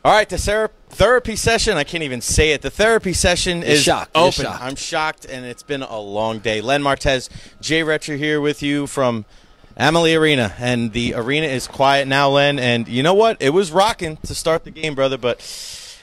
All right, the therapy session, I can't even say it. The therapy session is open. I'm shocked, and it's been a long day. Len Martez, Jay Recher here with you from Amalie Arena, and the arena is quiet now, Len, and you know what? It was rocking to start the game, brother, but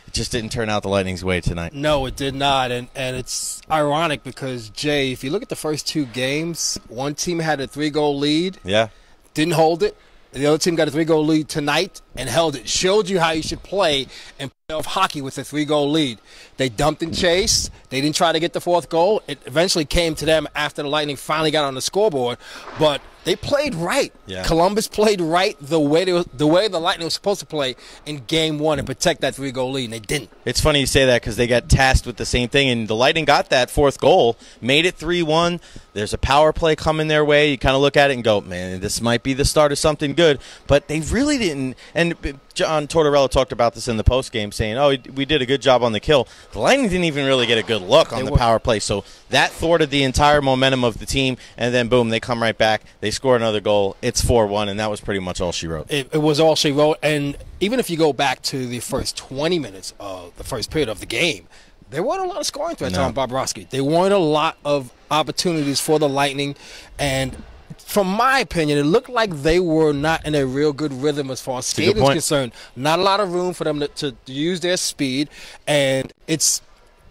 it just didn't turn out the Lightning's way tonight. No, it did not, and it's ironic because, Jay, if you look at the first two games, one team had a 3-goal lead. Yeah. Didn't hold it. The other team got a 3-goal lead tonight and held it. Showed you how you should play in playoff hockey with a 3-goal lead. They dumped and chased. They didn't try to get the fourth goal. It eventually came to them after the Lightning finally got on the scoreboard. But they played right. Yeah. Columbus played right the way the Lightning was supposed to play in Game 1 and protect that 3-goal lead, and they didn't. It's funny you say that because they got tasked with the same thing, and the Lightning got that fourth goal, made it 3-1. There's a power play coming their way. You kind of look at it and go, man, this might be the start of something good. But they really didn't. And John Tortorella talked about this in the postgame, saying, oh, we did a good job on the kill. The Lightning didn't even really get a good look on the power play. So that thwarted the entire momentum of the team. And then, boom, they come right back. They score another goal. It's 4-1, and that was pretty much all she wrote. It was all she wrote. And even if you go back to the first 20 minutes of the first period of the game, there weren't a lot of scoring threats on Bobrovsky. There weren't a lot of opportunities for the Lightning. And from my opinion, it looked like they were not in a real good rhythm as far as skating is concerned. Not a lot of room for them to use their speed. And it's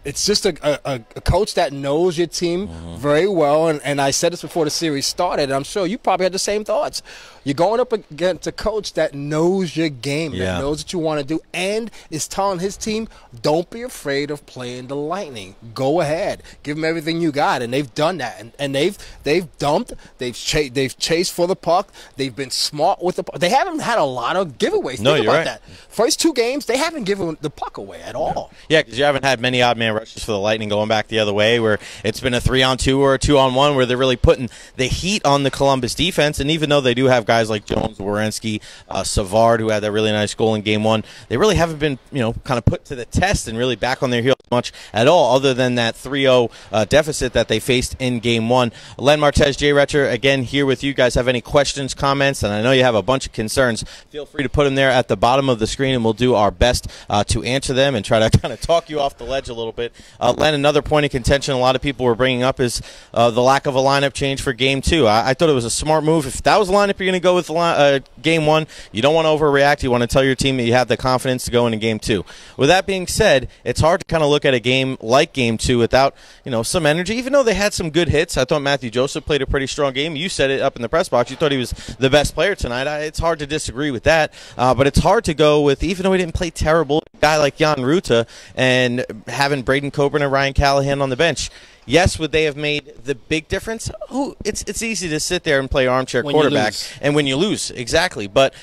just a coach that knows your team very well. And I said this before the series started, and I'm sure you probably had the same thoughts. You're going up against a coach that knows your game, that knows what you want to do, and is telling his team, don't be afraid of playing the Lightning. Go ahead. Give them everything you got. And they've done that. And they've dumped. They've chased for the puck. They've been smart with the puck. They haven't had a lot of giveaways. Think about that. First two games, they haven't given the puck away at all. Yeah, because you haven't had many odd man rushes for the Lightning going back the other way, where it's been a 3-on-2 or a 2-on-1, where they're really putting the heat on the Columbus defense. And even though they do have guys like Jones, Werenski, Savard, who had that really nice goal in Game 1, they really haven't been, kind of put to the test and really back on their heels much at all, other than that 3-0 deficit that they faced in Game 1. Len Martez, Jay Recher, again here with you. Guys have any questions, comments, and I know you have a bunch of concerns. Feel free to put them there at the bottom of the screen, and we'll do our best to answer them and try to kind of talk you off the ledge a little bit. Len, another point of contention a lot of people were bringing up is the lack of a lineup change for Game 2. I thought it was a smart move. If that was the lineup you're going to go with Game 1, you don't want to overreact. You want to tell your team that you have the confidence to go into Game 2. With that being said, it's hard to kind of look at a game like Game 2 without some energy. Even though they had some good hits, I thought Matthew Joseph played a pretty strong game. You said it up in the press box. You thought he was the best player tonight. It's hard to disagree with that, but it's hard to go with, even though he didn't play terrible, a guy like Jan Ruta and having Braden Coburn and Ryan Callahan on the bench. Yes, would they have made the big difference? Oh, it's easy to sit there and play armchair quarterback, and when you lose, exactly. But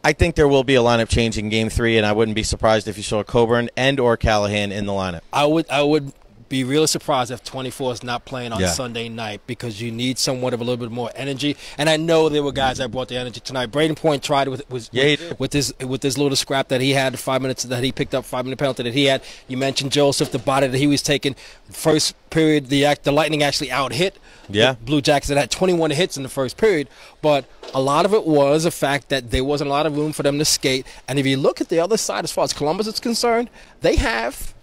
I think there will be a lineup change in Game 3, and I wouldn't be surprised if you saw Coburn and or Callahan in the lineup. I would be really surprised if 24 is not playing on Sunday night, because you need somewhat of a little bit more energy. And I know there were guys that brought the energy tonight. Braden Point tried with his little scrap that he had, the 5 minutes that he picked up, 5-minute penalty that he had. You mentioned Joseph, the body that he was taking. First period, the Lightning actually out-hit the Blue Jackets that had 21 hits in the first period. But a lot of it was the fact that there wasn't a lot of room for them to skate. And if you look at the other side, as far as Columbus is concerned, they have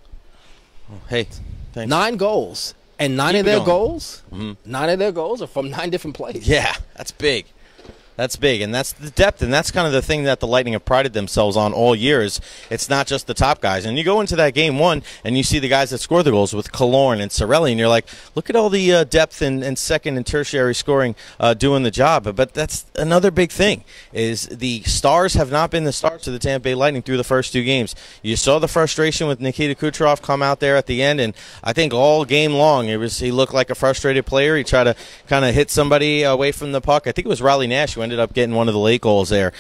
9 goals, and 9 of their goals are from 9 different plays. Yeah, that's big. That's big, and that's the depth, and that's kind of the thing that the Lightning have prided themselves on all year. Is it's not just the top guys. And you go into that Game 1, and you see the guys that score the goals with Killorn and Cirelli, and you're like, look at all the depth and second and tertiary scoring doing the job. But that's another big thing, is the stars have not been the stars of the Tampa Bay Lightning through the first 2 games. You saw the frustration with Nikita Kucherov come out there at the end, and I think all game long he looked like a frustrated player. He tried to kind of hit somebody away from the puck. I think it was Riley Nash who ended up getting one of the late goals there.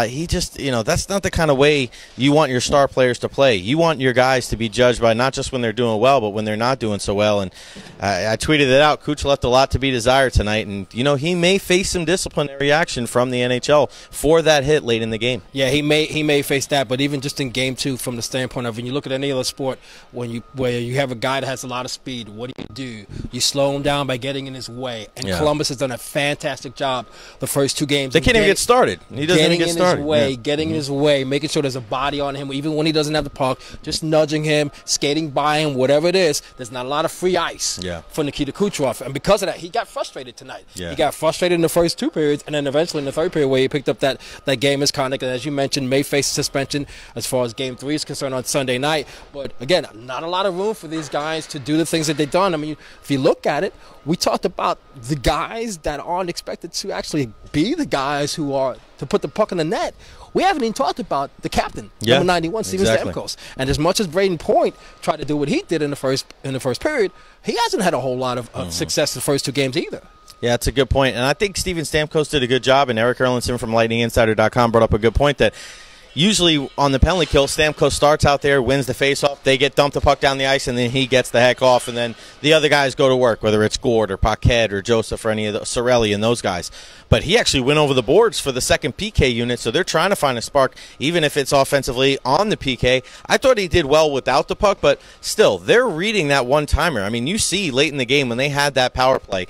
He just, that's not the kind of way you want your star players to play. You want your guys to be judged by not just when they're doing well, but when they're not doing so well. And I tweeted it out. Kuch left a lot to be desired tonight, and he may face some disciplinary action from the NHL for that hit late in the game. Yeah, he may face that, but even just in Game 2, from the standpoint of when you look at any other sport, where you have a guy that has a lot of speed, what do? You slow him down by getting in his way. And Columbus has done a fantastic job the first 2 games games. They can't even get started. He doesn't even get started. Getting in his way, making sure there's a body on him, even when he doesn't have the puck, just nudging him, skating by him, whatever it is. There's not a lot of free ice for Nikita Kucherov. And because of that, he got frustrated tonight. Yeah. He got frustrated in the first 2 periods, and then eventually in the third period where he picked up that game misconduct. And as you mentioned, may face suspension as far as Game 3 is concerned on Sunday night. But, again, not a lot of room for these guys to do the things that they've done. I mean, if you look at it, we talked about the guys that aren't expected to actually be the guys who are to put the puck in the net. We haven't even talked about the captain, number 91, Steven Stamkos. And as much as Braden Point tried to do what he did in the first period, he hasn't had a whole lot of success the first 2 games either. Yeah, that's a good point. And I think Steven Stamkos did a good job, and Eric Erlinson from LightningInsider.com brought up a good point that usually on the penalty kill, Stamkos starts out there, wins the faceoff, they get dumped the puck down the ice, and then he gets the heck off, and then the other guys go to work, whether it's Gord or Paquette or Joseph or any of the Sorelli and those guys. But he actually went over the boards for the second PK unit, so they're trying to find a spark, even if it's offensively on the PK. I thought he did well without the puck, but still, they're reading that one-timer. I mean, you see late in the game when they had that power play,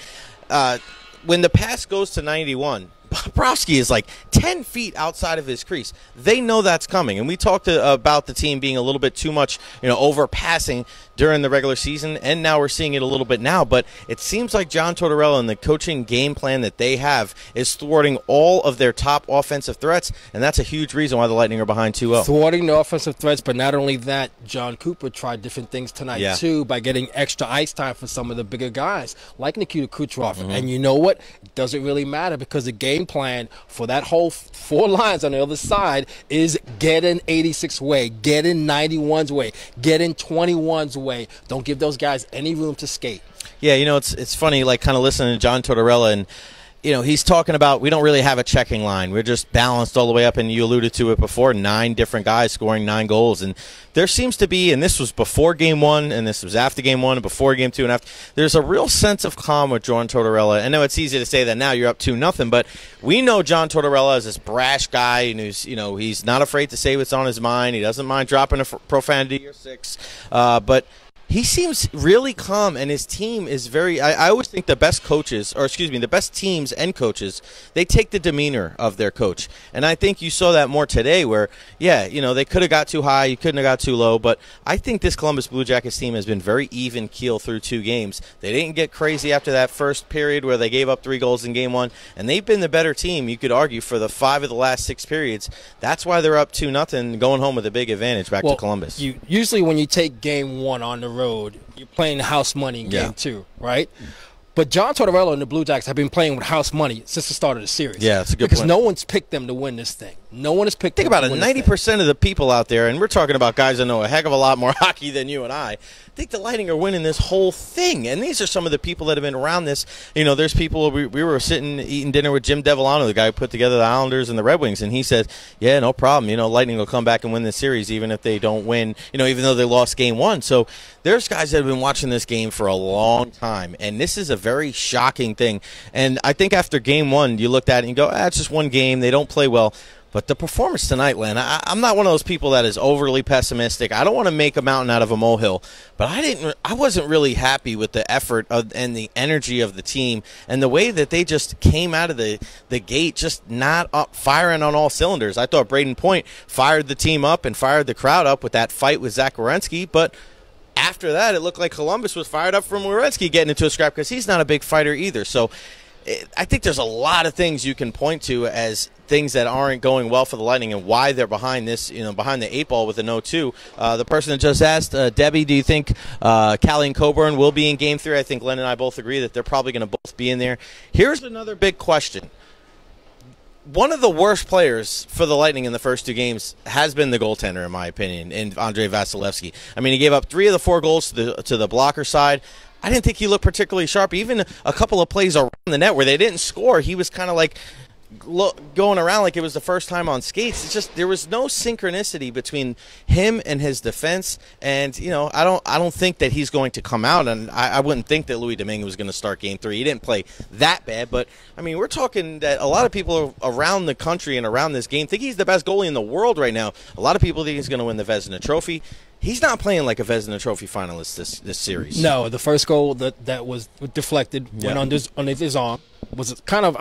when the pass goes to 91, Bobrovsky is like 10 feet outside of his crease. They know that's coming. And we talked about the team being a little bit too much, overpassing during the regular season, and now we're seeing it a little bit now. But it seems like John Tortorella and the coaching game plan that they have is thwarting all of their top offensive threats, and that's a huge reason why the Lightning are behind 2-0. Thwarting the offensive threats, but not only that, John Cooper tried different things tonight, too, by getting extra ice time for some of the bigger guys, like Nikita Kucherov. And you know what? It doesn't really matter because the game plan for that whole 4 lines on the other side is get in 86 way, get in 91's way, get in 21's way. Don't give those guys any room to skate. Yeah, it's funny, like kind of listening to John Tortorella, and he's talking about we don't really have a checking line. We're just balanced all the way up, and you alluded to it before, 9 different guys scoring 9 goals. And there seems to be, and this was before Game 1, and this was after Game 1, and before Game 2, and after, there's a real sense of calm with John Tortorella. I know it's easy to say that now you're up 2-0, but we know John Tortorella is this brash guy, and he's not afraid to say what's on his mind. He doesn't mind dropping a profanity or 6, but he seems really calm, and his team is very – I always think the best coaches – or excuse me, the best teams and coaches, they take the demeanor of their coach. And I think you saw that more today where, they could have got too high, you couldn't have got too low. But I think this Columbus Blue Jackets team has been very even keel through 2 games. They didn't get crazy after that first period where they gave up 3 goals in Game 1. And they've been the better team, you could argue, for the 5 of the last 6 periods. That's why they're up 2-0, going home with a big advantage back to Columbus. Usually when you take Game 1 on the road, you're playing house money in Game 2, right? But John Tortorella and the Blue Jackets have been playing with house money since the start of the series. Yeah, that's a good point. Because no one's picked them to win this thing. No one has picked them to win this thing. Think about it, 90% of the people out there, and we're talking about guys that know a heck of a lot more hockey than you and I think the Lightning are winning this whole thing. And these are some of the people that have been around this. There's people, we were sitting eating dinner with Jim Devellano, the guy who put together the Islanders and the Red Wings, and he said, yeah, no problem. Lightning will come back and win this series even if they don't win, even though they lost Game 1. So there's guys that have been watching this game for a long time, and this is a very shocking thing. And I think after Game 1, you looked at it and you go, it's just one game. They don't play well. But the performance tonight, Len, I'm not one of those people that is overly pessimistic. I don't want to make a mountain out of a molehill, but I wasn't really happy with the effort and the energy of the team and the way that they just came out of the gate just not up, firing on all cylinders. I thought Braden Point fired the team up and fired the crowd up with that fight with Zach Werenski, but after that, it looked like Columbus was fired up from Werenski getting into a scrap because he's not a big fighter either. So I think there's a lot of things you can point to as things that aren't going well for the Lightning and why they're behind this, behind the 8 ball with a 0-2. The person that just asked, Debbie, do you think Callie and Coburn will be in Game 3? I think Len and I both agree that they're probably going to both be in there. Here's another big question. One of the worst players for the Lightning in the first 2 games has been the goaltender, in my opinion, in Andrei Vasilevsky. I mean, he gave up 3 of the 4 goals to the blocker side. I didn't think he looked particularly sharp. Even a couple of plays around the net where they didn't score, he was kind of like going around like it was the first time on skates. It's just there was no synchronicity between him and his defense. And I don't think that he's going to come out. And I wouldn't think that Louis Domingue was going to start Game 3. He didn't play that bad, but I mean we're talking that a lot of people around the country and around this game think he's the best goalie in the world right now. A lot of people think he's going to win the Vezina Trophy. He's not playing like a Vezina Trophy finalist this series. No, the first goal that was deflected went under his arm was kind of,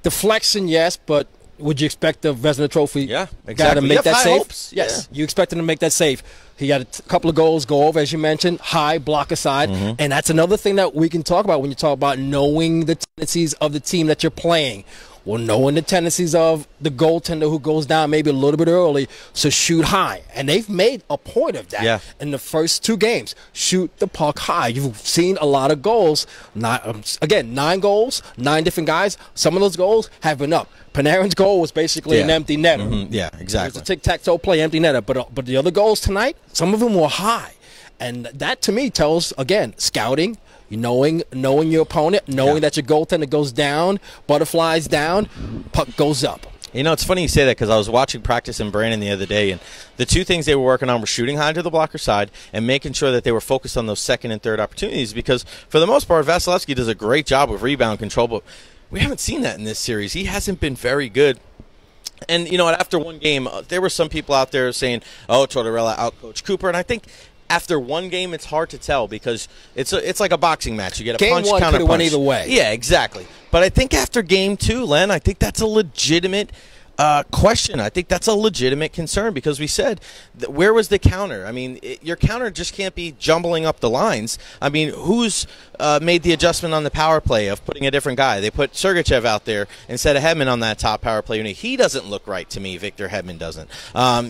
Deflection, yes, but would you expect the Vezina Trophy Yeah, guy exactly. to make that save? Hopes. Yes, you expect him to make that save. He got a couple of goals go over, as you mentioned, high, block aside. And that's another thing that we can talk about when you talk about knowing the tendencies of the team that you're playing. Well, knowing the tendencies of the goaltender who goes down maybe a little bit early, so shoot high. And they've made a point of that in the first 2 games. Shoot the puck high. You've seen a lot of goals. Again, 9 goals, 9 different guys. Some of those goals have been up. Panarin's goal was basically an empty netter. Yeah, exactly. It was a tic-tac-toe play, empty netter. But the other goals tonight, some of them were high. And that, to me, tells, again, scouting, knowing your opponent, knowing that your goaltender goes down, butterflies down, puck goes up. You know, it's funny you say that because I was watching practice in Brandon the other day, and the 2 things they were working on were shooting high to the blocker side and making sure that they were focused on those second and third opportunities because, for the most part, Vasilevsky does a great job of rebound control, but we haven't seen that in this series. He hasn't been very good. And, you know, after one game, there were some people out there saying, oh, Tortorella outcoached Cooper, and I think after one game, it's hard to tell because it's like a boxing match. You get a punch, counter punch. Game 1 could have went either way. Yeah, exactly. But I think after game 2, Len, I think that's a legitimate question. I think that's a legitimate concern because we said, where was the counter? I mean, your counter just can't be jumbling up the lines. I mean, who's made the adjustment on the power play of putting a different guy? They put Sergachev out there instead of Hedman on that top power play unit. He doesn't look right to me. Victor Hedman doesn't.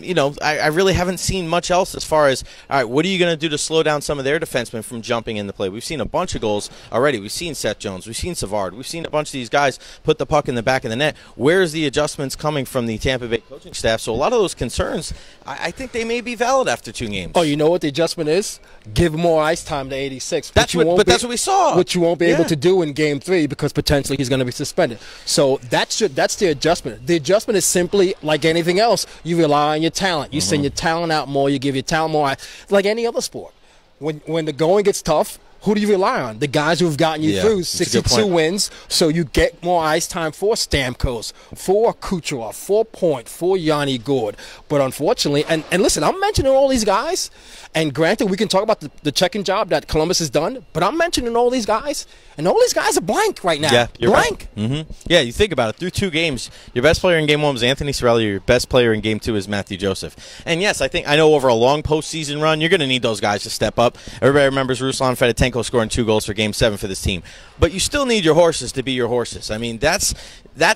You know, I really haven't seen much else as far as, all right, what are you going to do to slow down some of their defensemen from jumping in the play? We've seen a bunch of goals already. We've seen Seth Jones. We've seen Savard. We've seen a bunch of these guys put the puck in the back of the net. Where's the adjustments coming from the Tampa Bay coaching staff? So a lot of those concerns, I think they may be valid after 2 games. Oh, you know what the adjustment is? Give more ice time to 86. That's what we saw. Which you won't be able to do in Game 3 because potentially he's going to be suspended. So that's the adjustment. The adjustment is simply like anything else. You rely on your talent. You send your talent out more. You give your talent more ice. Like any other sport. When the going gets tough, who do you rely on? The guys who have gotten you through 62 wins, so you get more ice time for Stamkos, for Kucherov, for Point, for Yanni Gourde. But unfortunately, and listen, I'm mentioning all these guys, and granted, we can talk about the checking job that Columbus has done, but I'm mentioning all these guys, and all these guys are blank right now. Yeah, you're blank. Right. Yeah, you think about it. Through 2 games, your best player in Game 1 was Anthony Cirelli. Your best player in Game 2 is Matthew Joseph. And yes, I know over a long postseason run, you're going to need those guys to step up. Everybody remembers Ruslan Fedotenko scoring 2 goals for Game 7 for this team. But you still need your horses to be your horses. I mean, that's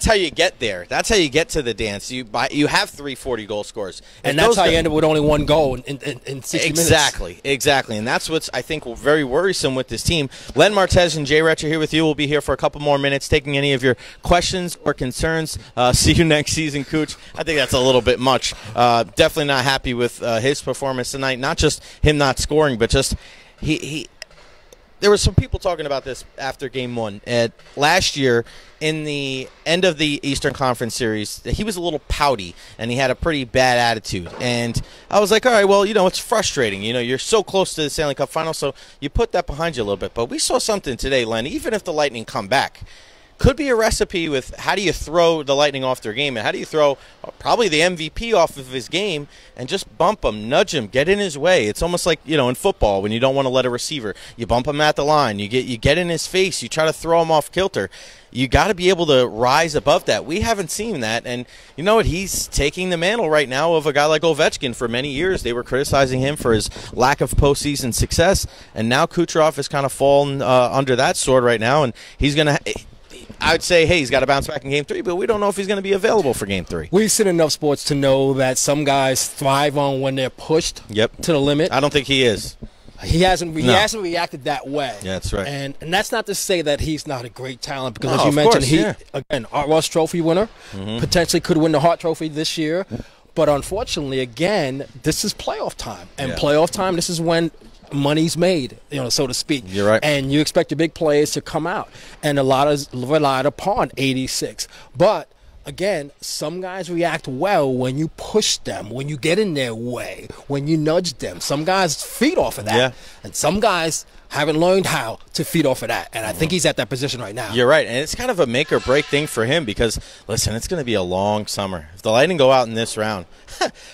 how you get there. That's how you get to the dance. You have 3 40-goal scorers. And that's how you end up with only 1 goal in 60 minutes. Exactly. And that's what's, I think, very worrisome with this team. Len Martez and Jay Recher here with you. We'll be here for a couple more minutes taking any of your questions or concerns. See you next season, Cooch. I think that's a little bit much. Definitely not happy with his performance tonight. Not just him not scoring, but just there were some people talking about this after Game 1. Last year, in the end of the Eastern Conference Series, he was a little pouty, and he had a pretty bad attitude. And I was like, all right, well, you know, it's frustrating. You know, you're so close to the Stanley Cup Final, so you put that behind you a little bit. But we saw something today, Len, even if the Lightning come back, could be a recipe with how do you throw the Lightning off their game, and how do you throw probably the MVP off of his game and just bump him, nudge him, get in his way. It's almost like, you know, in football when you don't want to let a receiver, you bump him at the line, you get in his face, you try to throw him off kilter. You got to be able to rise above that. We haven't seen that, and you know what? He's taking the mantle right now of a guy like Ovechkin. For many years, they were criticizing him for his lack of postseason success, and now Kucherov has kind of fallen under that sword right now, and he's going to – I would say, hey, he's got to bounce back in Game 3, but we don't know if he's going to be available for Game 3. We've seen enough sports to know that some guys thrive on when they're pushed to the limit. I don't think he is. He hasn't reacted that way. Yeah, that's right. And that's not to say that he's not a great talent, because as you mentioned, again, Art Ross Trophy winner, potentially could win the Hart Trophy this year. But unfortunately, again, this is playoff time. And playoff time, this is when money's made, you know, so to speak. You're right. And you expect your big players to come out. And a lot is relied upon 86. But again, some guys react well when you push them, when you get in their way, when you nudge them. Some guys feed off of that. And some guys haven't learned how to feed off of that. And I think he's at that position right now. You're right. And it's kind of a make or break thing for him because, listen, it's going to be a long summer. If the Lightning go out in this round,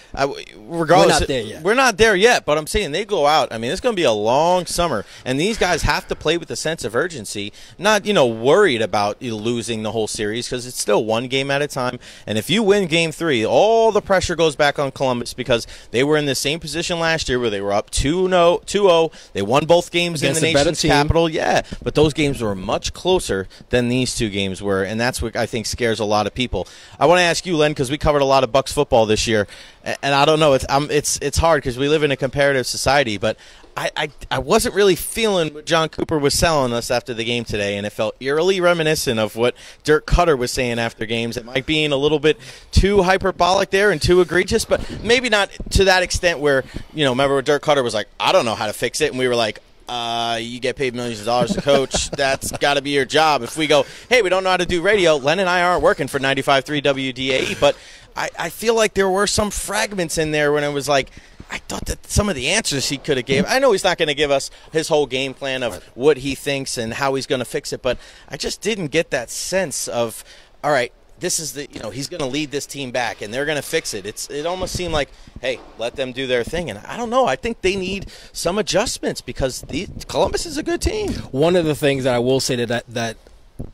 regardless, we're not there yet. We're not there yet, but I'm saying they go out. I mean, it's going to be a long summer. And these guys have to play with a sense of urgency, not, worried about losing the whole series because it's still one game at a time. And if you win game 3, all the pressure goes back on Columbus because they were in the same position last year where they were up 2-0. They won both games in the nation's capital. Yeah, but those games were much closer than these 2 games were, and that's what I think scares a lot of people. I want to ask you, Len, because we covered a lot of Bucks football this year, and I don't know, it's hard because we live in a comparative society, but I wasn't really feeling what John Cooper was selling us after the game today, and it felt eerily reminiscent of what Dirk Cutter was saying after games. It might be a little bit too hyperbolic there and too egregious, but maybe not to that extent where, remember when Dirk Cutter was like, I don't know how to fix it, and we were like, you get paid millions of dollars to coach. That's got to be your job. If we go, hey, we don't know how to do radio, Len and I aren't working for 95.3 WDAE, but I feel like there were some fragments in there when it was like, I thought that some of the answers he could have gave. I know he's not going to give us his whole game plan of what he thinks and how he's going to fix it, but I just didn't get that sense of, all right, this is he's going to lead this team back and they're going to fix it. It almost seemed like, hey, let them do their thing. And I don't know. I think they need some adjustments because Columbus is a good team. One of the things that I will say that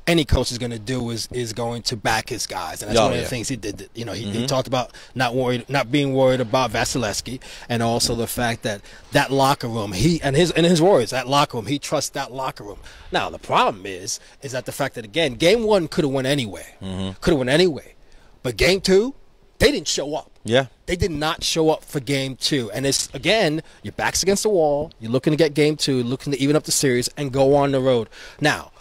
any coach is going to do is going to back his guys, and that's one of the things he did. He talked about not being worried about Vasilevsky, and also the fact that locker room, in his words, that locker room, he trusts that locker room. Now the problem is that the fact that again, game 1 could have went anyway, but game 2, they didn't show up. Yeah, they did not show up for game 2, and it's again, your back's against the wall. You're looking to get game 2, looking to even up the series and go on the road. Now,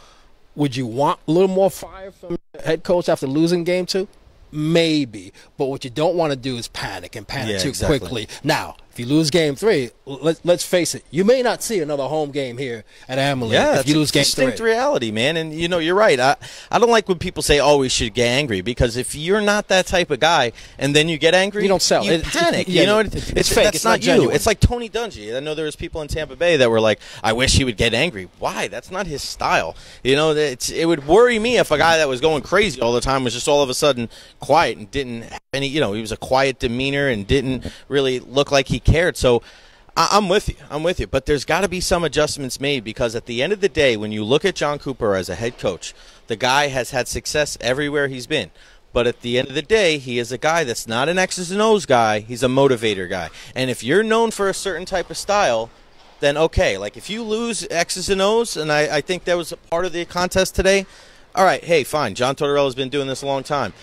would you want a little more fire from the head coach after losing game 2? Maybe. But what you don't want to do is panic too quickly. Now, if you lose game 3, let's face it, you may not see another home game here at Amalie if you lose game 3. Distinct reality, man. And, you're right. I don't like when people say, oh, we should get angry, because if you're not that type of guy and then you get angry, you don't sell. You panic. It's fake. That's not you. Genuine. It's like Tony Dungy. I know there was people in Tampa Bay that were like, I wish he would get angry. Why? That's not his style. It would worry me if a guy that was going crazy all the time was just all of a sudden quiet and didn't have any, he was a quiet demeanor and didn't really look like he cared. So I'm with you. But there's got to be some adjustments made, because at the end of the day, when you look at John Cooper as a head coach, the guy has had success everywhere he's been. But at the end of the day, he is a guy that's not an X's and O's guy. He's a motivator guy. And if you're known for a certain type of style, then okay. Like if you lose X's and O's, and I think that was a part of the contest today, all right, hey, fine. John Tortorella's been doing this a long time.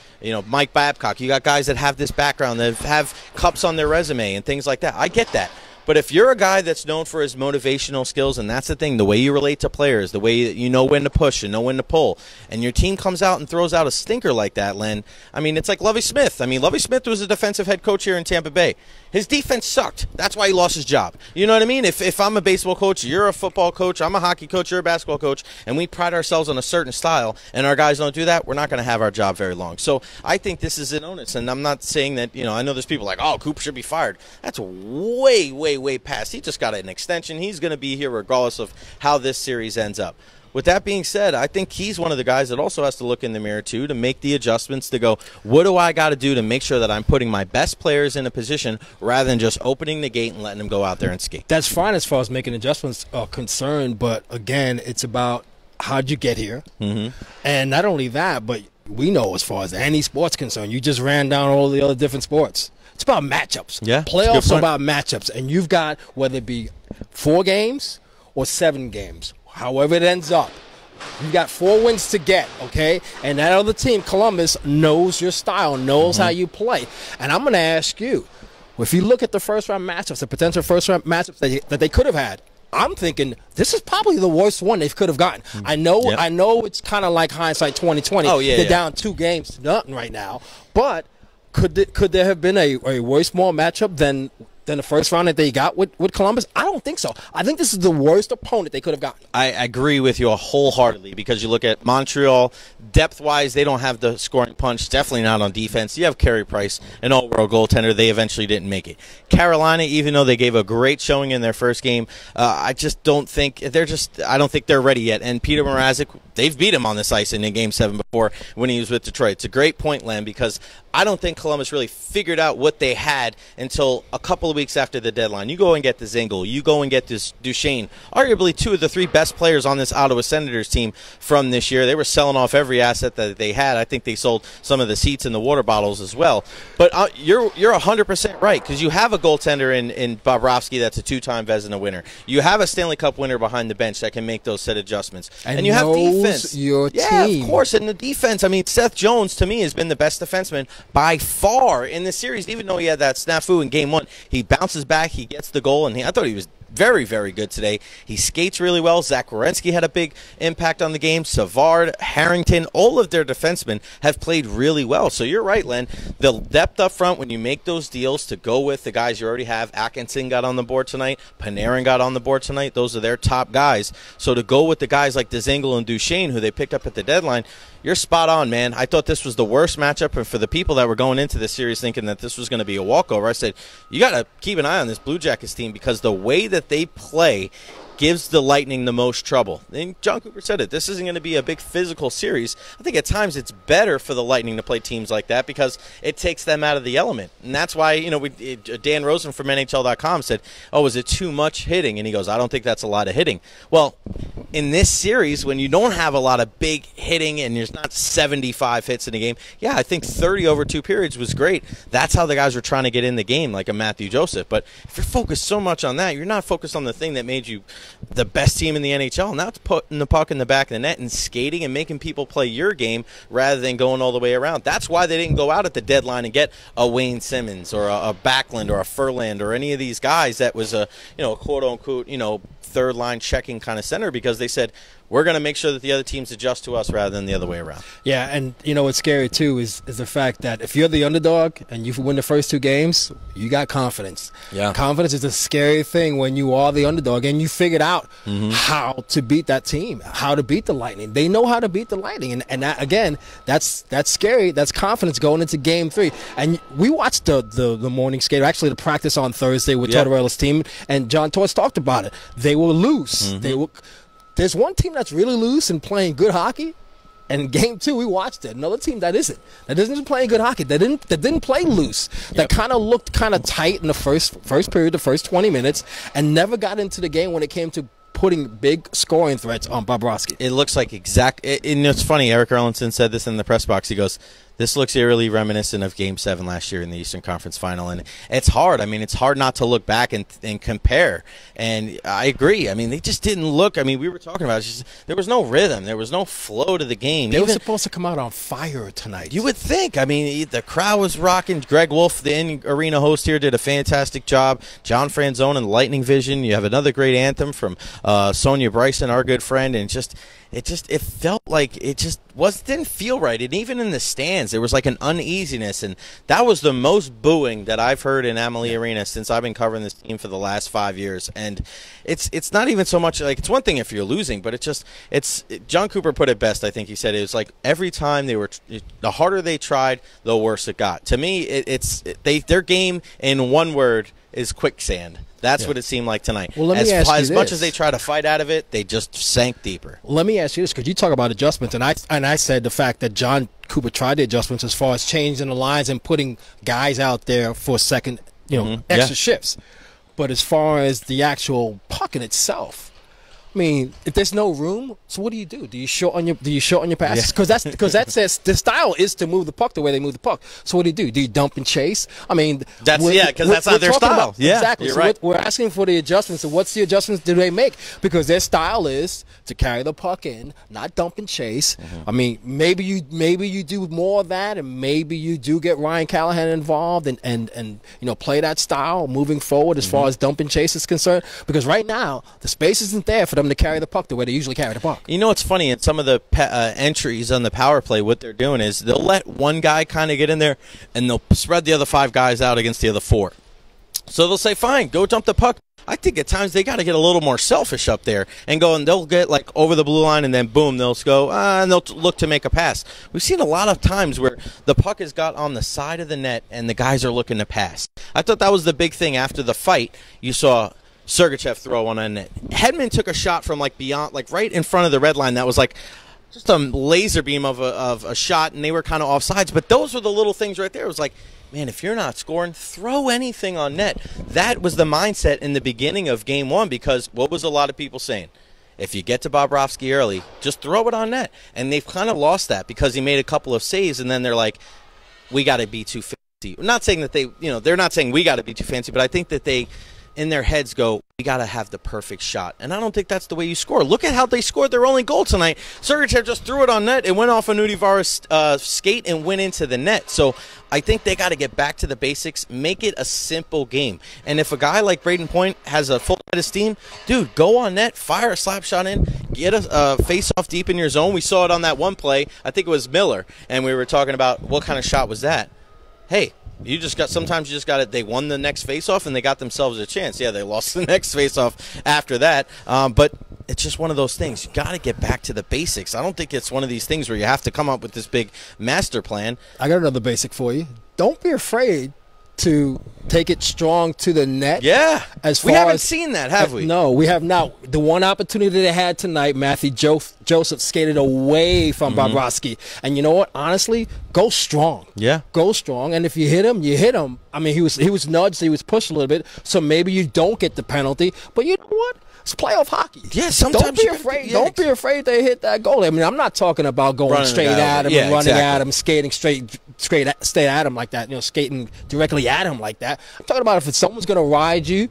Mike Babcock, you got guys that have this background, that have cups on their resume and things like that. I get that. But if you're a guy that's known for his motivational skills, and that's the thing, the way you relate to players, the way that you know when to push and know when to pull, and your team comes out and throws out a stinker like that, Len, it's like Lovie Smith. Lovie Smith was a defensive head coach here in Tampa Bay. His defense sucked. That's why he lost his job. You know what I mean? If I'm a baseball coach, you're a football coach, I'm a hockey coach, you're a basketball coach, and we pride ourselves on a certain style, and our guys don't do that, we're not going to have our job very long. So I think this is an onus, and I'm not saying that, I know there's people like, oh, Cooper should be fired. That's way, way, way past. He just got an extension. He's going to be here regardless of how this series ends up. With that being said, I think he's one of the guys that also has to look in the mirror, too, to make the adjustments, to go, what do I got to do to make sure that I'm putting my best players in a position rather than just opening the gate and letting them go out there and skate? That's fine as far as making adjustments are concerned, but, again, it's about how'd you get here. And not only that, but we know as far as any sport's concerned, you just ran down all the other different sports. It's about matchups. Yeah, playoffs are about matchups, and you've got, whether it be 4 games or 7 games, however it ends up, you've got 4 wins to get, okay? And that other team, Columbus, knows your style, knows how you play. And I'm going to ask you, if you look at the first-round matchups, the potential first-round matchups that they could have had, I'm thinking this is probably the worst one they could have gotten. I know it's kind of like hindsight 2020. Oh, yeah, they're down 2 games to nothing right now, but could there have been a worse, more matchup than than the first round that they got with Columbus? I don't think so. I think this is the worst opponent they could have gotten. I agree with you wholeheartedly because you look at Montreal, depth-wise, they don't have the scoring punch, definitely not on defense. You have Carey Price, an all-world goaltender. They eventually didn't make it. Carolina, even though they gave a great showing in their first game, I just don't think I don't think they're ready yet. And Peter Mrazek, they've beat him on this ice in Game 7 before when he was with Detroit. It's a great point, Len, because I don't think Columbus really figured out what they had until a couple of weeks after the deadline. You go and get the Zingle. You go and get this Duchesne, arguably two of the three best players on this Ottawa Senators team from this year. They were selling off every asset that they had. I think they sold some of the seats and the water bottles as well. But you're 100% right because you have a goaltender in Bobrovsky that's a two-time Vezina winner. You have a Stanley Cup winner behind the bench that can make those set adjustments. And you have defense. Your yeah, team. Of course. And the defense, I mean, Seth Jones, to me, has been the best defenseman by far in the series. Even though he had that snafu in Game 1, he bounces back, he gets the goal, and I thought he was very, very good today. He skates really well. Zach Werenski had a big impact on the game. Savard, Harrington, all of their defensemen have played really well. So you're right, Len. The depth up front, when you make those deals to go with the guys you already have, Atkinson got on the board tonight, Panarin got on the board tonight. Those are their top guys. So to go with the guys like Dzingel and Duchesne, who they picked up at the deadline, you're spot on, man. I thought this was the worst matchup, and for the people that were going into this series thinking that this was going to be a walkover, I said, you got to keep an eye on this Blue Jackets team because the way that they play gives the Lightning the most trouble. And John Cooper said it. This isn't going to be a big physical series. I think at times it's better for the Lightning to play teams like that because it takes them out of the element. And that's why, Dan Rosen from NHL.com said, oh, is it too much hitting? And he goes, I don't think that's a lot of hitting. Well, in this series, when you don't have a lot of big hitting and there's not 75 hits in a game, yeah, I think 30 over 2 periods was great. That's how the guys were trying to get in the game, like a Matthew Joseph. But if you're focused so much on that, you're not focused on the thing that made you the best team in the NHL. Now it's putting the puck in the back of the net and skating and making people play your game rather than going all the way around. That's why they didn't go out at the deadline and get a Wayne Simmons or a Backlund or a Furland or any of these guys that was a quote-unquote third line checking kind of center because they said, we're going to make sure that the other teams adjust to us rather than the other way around. Yeah, and what's scary too is the fact that if you're the underdog and you win the first 2 games, you got confidence. Yeah, confidence is a scary thing when you are the underdog and you figured out how to beat that team, how to beat the Lightning. They know how to beat the Lightning, and that, again, that's scary. That's confidence going into Game 3. And we watched the morning skate, actually the practice on Thursday with Tortorella's team, and John Torts talked about it. They were loose. There's one team that's really loose and playing good hockey, and in Game 2 we watched it. Another team that isn't playing good hockey. That didn't play loose. That kind of looked kind of tight in the first period, the first 20 minutes, and never got into the game when it came to putting big scoring threats on Bobrovsky. It looks like and it's funny, Eric Erlandson said this in the press box. He goes, this looks eerily reminiscent of Game 7 last year in the Eastern Conference Final. And it's hard. I mean, it's hard not to look back and compare. And I agree. I mean, they just didn't look. I mean, we were talking about it. There was no rhythm. There was no flow to the game. They were supposed to come out on fire tonight. You would think. I mean, the crowd was rocking. Greg Wolf, the in-arena host here, did a fantastic job. John Franzone and Lightning Vision. You have another great anthem from Sonia Bryson, our good friend. And it felt like it just didn't feel right. And even in the stands, there was like an uneasiness, and that was the most booing that I've heard in Amalie Arena since I've been covering this team for the last 5 years. And it's not even so much like, it's one thing if you're losing, but John Cooper put it best. I think he said it was like every time the harder they tried, the worse it got. To me, their game in one word is quicksand. That's what it seemed like tonight. Well, let me ask you as much as they try to fight out of it, they just sank deeper. Let me ask you this, because you talk about adjustments, and I said the fact that John Cooper tried the adjustments as far as changing the lines and putting guys out there for second, extra shifts. But as far as the actual puck in itself, I mean, if there's no room, so what do you do? Do you shorten your passes? Because that says the style is to move the puck the way they move the puck. So what do you do? Do you dump and chase? I mean, because that's not their style. Exactly. You're so right. we're asking for the adjustments. So what's the adjustments do they make? Because their style is to carry the puck in, not dump and chase. I mean, maybe you do more of that, and maybe you do get Ryan Callahan involved and play that style moving forward as far as dump and chase is concerned. Because right now the space isn't there for them to carry the puck the way they usually carry the puck. You know what's funny? In some of the entries on the power play, what they're doing is they'll let one guy kind of get in there, and they'll spread the other 5 guys out against the other 4. So they'll say, fine, go dump the puck. I think at times they got to get a little more selfish up there and go, and they'll get like over the blue line, and then boom, they'll go and they'll look to make a pass. We've seen a lot of times where the puck has got on the side of the net and the guys are looking to pass. I thought that was the big thing after the fight. You saw Sergachev throw one on net. Hedman took a shot from like beyond, like right in front of the red line. That was like just a laser beam of a shot, and they were kind of offsides. But those were the little things right there. It was like, man, if you're not scoring, throw anything on net. That was the mindset in the beginning of Game 1, because what was a lot of people saying? If you get to Bobrovsky early, just throw it on net. And they've kind of lost that because he made a couple of saves, and then they're like, we got to be too fancy. I'm not saying that they're not saying we got to be too fancy, but I think that they, in their heads, go, we got to have the perfect shot. And I don't think that's the way you score. Look at how they scored their only goal tonight. Sergachev just threw it on net. It went off a Nudivara's skate and went into the net. So I think they got to get back to the basics, make it a simple game. And if a guy like Braden Point has a full head of steam, dude, go on net, fire a slap shot in, get a face-off deep in your zone. We saw it on that one play. I think it was Miller, and we were talking about what kind of shot was that. Hey, sometimes you just got it. They won the next face-off and they got themselves a chance. Yeah, they lost the next face-off after that. But it's just one of those things. You got to get back to the basics. I don't think it's one of these things where you have to come up with this big master plan. I got another basic for you. Don't be afraid to take it strong to the net. Yeah. We haven't seen that, have we? No, we have not. The one opportunity they had tonight, Matthew Joseph skated away from Bobrovsky. And you know what? Honestly, go strong. Yeah. Go strong. And if you hit him, you hit him. I mean, he was nudged, he was pushed a little bit, so maybe you don't get the penalty. But you know what? It's playoff hockey. Yeah, sometimes don't be afraid. Don't be afraid they hit that goal. I mean, I'm not talking about going straight at him and running at him, skating straight at him like that. You know, skating directly at him like that. I'm talking about if someone's going to ride you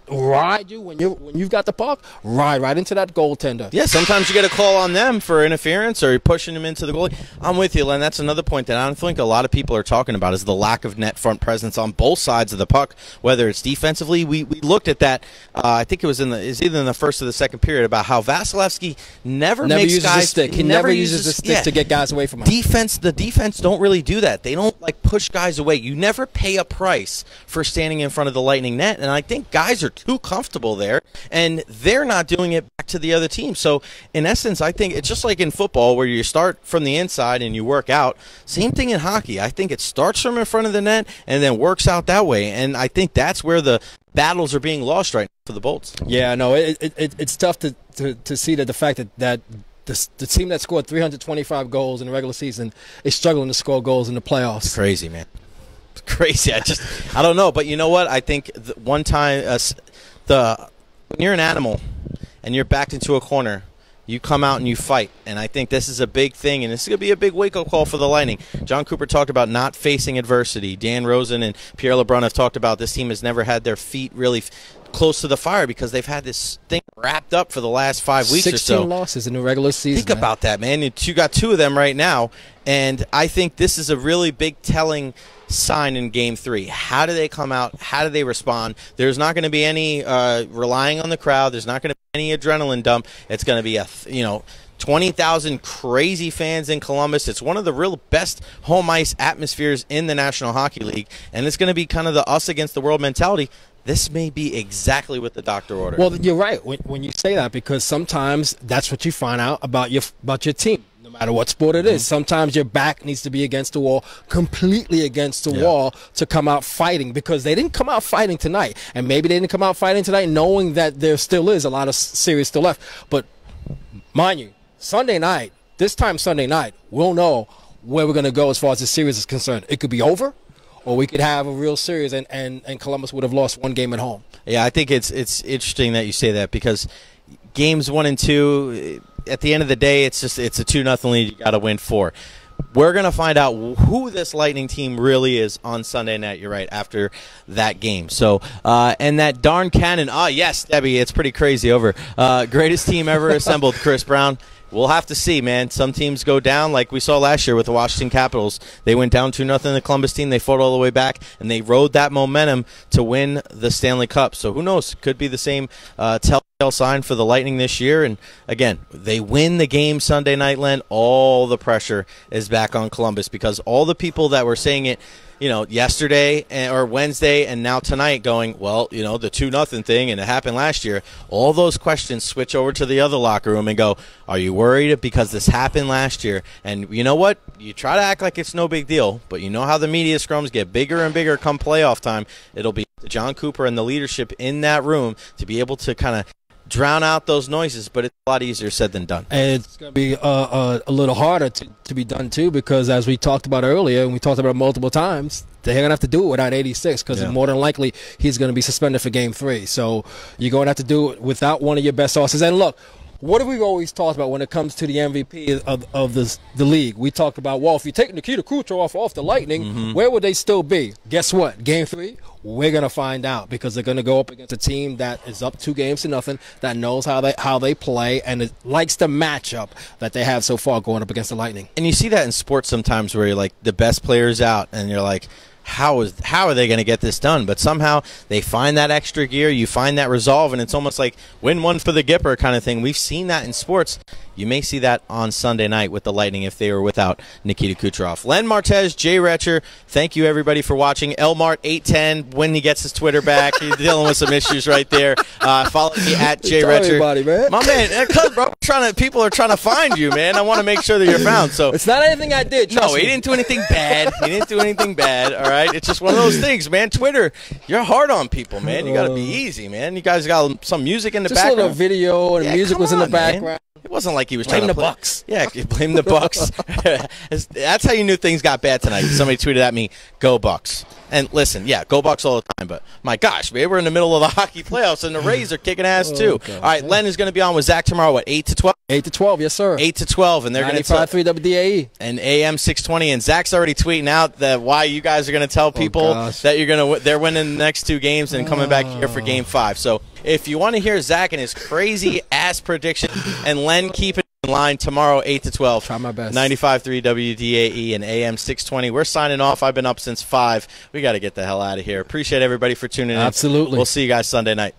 when you've got the puck, ride right into that goaltender. Yeah, sometimes you get a call on them for interference or you're pushing them into the goalie. I'm with you, Len. That's another point that I don't think a lot of people are talking about is the lack of net front presence on both sides of the puck, whether it's defensively. We looked at that. I think it was either in the first or the second period about how Vasilevsky never makes uses guys. The stick. He never uses the stick to get guys away from him. The defense don't really do that. They don't like push guys away. You never pay a price for standing in front of the Lightning net, and I think guys are too comfortable there, and they're not doing it back to the other team. So in essence, I think it's just like in football where you start from the inside and you work out. Same thing in hockey. I think it starts from in front of the net and then works out that way, and I think that's where the battles are being lost right now for the Bolts. Yeah, no, it's tough to see the fact that the team that scored 325 goals in the regular season is struggling to score goals in the playoffs. It's crazy, man. It's crazy. I don't know, but you know what? I think one time when you're an animal and you're backed into a corner, you come out and you fight. And I think this is a big thing, and this is going to be a big wake-up call for the Lightning. John Cooper talked about not facing adversity. Dan Rosen and Pierre LeBrun have talked about this team has never had their feet really close to the fire because they've had this thing wrapped up for the last 5 weeks or so. 16 losses in the regular season. Think about that, man. You got 2 of them right now, and I think this is a really big telling sign in Game 3. How do they come out? How do they respond? There's not going to be any relying on the crowd. There's not going to be any adrenaline dump. It's going to be 20,000 crazy fans in Columbus. It's one of the real best home ice atmospheres in the National Hockey League, and it's going to be kind of the us against the world mentality. This may be exactly what the doctor ordered. Well, you're right when you say that, because sometimes that's what you find out about your team. No matter what sport it is, sometimes your back needs to be against the wall, completely against the wall, to come out fighting, because they didn't come out fighting tonight. And maybe they didn't come out fighting tonight knowing that there still is a lot of series still left. But mind you, this time Sunday night, we'll know where we're going to go as far as the series is concerned. It could be over, or we could have a real series, and Columbus would have lost one game at home. Yeah, I think it's interesting that you say that, because games 1 and 2, at the end of the day, it's a 2-0 lead. You got to win 4. We're going to find out who this Lightning team really is on Sunday night. You're right, after that game. So, and that darn cannon. Oh, yes, Debbie, it's pretty crazy over. Greatest team ever assembled, Chris Brown. We'll have to see, man. Some teams go down, like we saw last year with the Washington Capitals. They went down 2-0 the Columbus team. They fought all the way back, and they rode that momentum to win the Stanley Cup. So who knows? Could be the same telltale sign for the Lightning this year. And, again, they win the game Sunday night, Len. All the pressure is back on Columbus, because all the people that were saying it yesterday or Wednesday and now tonight going, well, the 2-0 thing and it happened last year, all those questions switch over to the other locker room and go, are you worried because this happened last year? And you know what? You try to act like it's no big deal, but you know how the media scrums get bigger and bigger come playoff time. It'll be John Cooper and the leadership in that room to be able to kind of drown out those noises, but it's a lot easier said than done. And it's going to be a little harder to be done, too, because as we talked about earlier, and we talked about it multiple times, they're going to have to do it without 86 because more than likely he's going to be suspended for Game 3. So you're going to have to do it without one of your best sources. And look, what have we always talked about when it comes to the MVP of the league? We talked about, well, if you take Nikita Kucherov off the Lightning, where would they still be? Guess what? Game 3, we're going to find out because they're going to go up against a team that is up 2-0, that knows how they play, and it likes the matchup that they have so far going up against the Lightning. And you see that in sports sometimes where you're like, the best player's out, and you're like, how are they going to get this done? But somehow they find that extra gear, you find that resolve, and it's almost like win one for the Gipper kind of thing. We've seen that in sports. You may see that on Sunday night with the Lightning if they were without Nikita Kucherov. Len Martez, Jay Recher, thank you everybody for watching. Elmart810 when he gets his Twitter back. He's dealing with some issues right there. Follow me at Jay Recher. Everybody, man. My man, bro, people are trying to find you, man. I want to make sure that you're found. So it's not anything I did. No, he didn't do anything bad. He didn't do anything bad. All right, it's just one of those things, man. Twitter, you're hard on people, man. You got to be easy, man. You guys got some music in the background. Just a little video and music was in the background. Man. It wasn't like he was blame trying to the Bucks. Yeah, blame the Bucks. That's how you knew things got bad tonight. Somebody tweeted at me, "Go Bucks." And listen, yeah, go Bucks all the time. But my gosh, man, we're in the middle of the hockey playoffs, and the Rays are kicking ass too. God, all right, Len is going to be on with Zach tomorrow. What, 8 to 12? 8 to 12, yes sir. 8 to 12, and they're going to 95.3 WDAE and AM 620. And Zach's already tweeting out that why you guys are going to tell people that they're winning the next 2 games and coming back here for Game 5. So if you want to hear Zach and his crazy ass prediction, and Len keep it in line tomorrow 8 to 12. Try my best. 95.3 WDAE and AM 620. We're signing off. I've been up since 5. We got to get the hell out of here. Appreciate everybody for tuning in. Absolutely. We'll see you guys Sunday night.